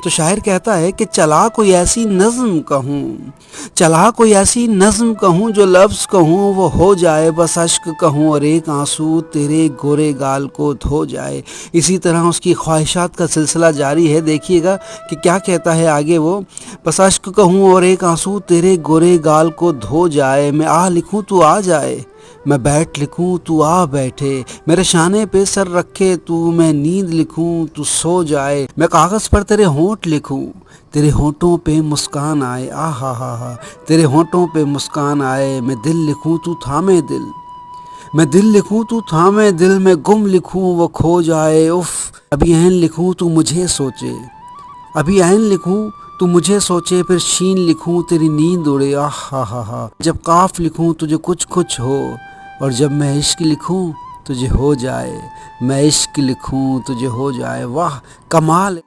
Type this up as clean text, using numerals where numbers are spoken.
तो शायर कहता है कि चला कोई ऐसी नज़्म कहूँ, चला कोई ऐसी नज़्म कहूँ जो लफ्ज़ कहूँ वो हो जाए, बस अश्क कहूँ और एक आंसू तेरे गोरे गाल को धो जाए। इसी तरह उसकी ख्वाहिशात का सिलसिला जारी है। देखिएगा कि क्या कहता है आगे वो, बस अश्क कहूँ और एक आंसू तेरे गोरे गाल को धो जाए, मैं आ लिखूँ तू आ जाए, मैं बैठ लिखूं तू आ बैठे, मेरे शाने पे सर रखे तू, मैं नींद लिखूं तू सो जाए, मैं कागज़ पर तेरे होंठ लिखूं, तेरे होंठों पे मुस्कान आए, आ हा, तेरे होंठों पे मुस्कान आए, मैं दिल लिखूं तू थामे दिल, मैं दिल लिखूं तू थामे दिल, मैं गुम लिखूं वो खो जाए, उफ अभी ऐन लिखूं तू मुझे सोचे, अभी ऐन लिखूं तू मुझे सोचे, फिर शीन लिखूं तेरी नींद उड़े, आह हा, जब काफ लिखूं तुझे कुछ कुछ हो, और जब मैं इश्क लिखूं तुझे हो जाए, मैं इश्क लिखूं तुझे हो जाए। वाह कमाल।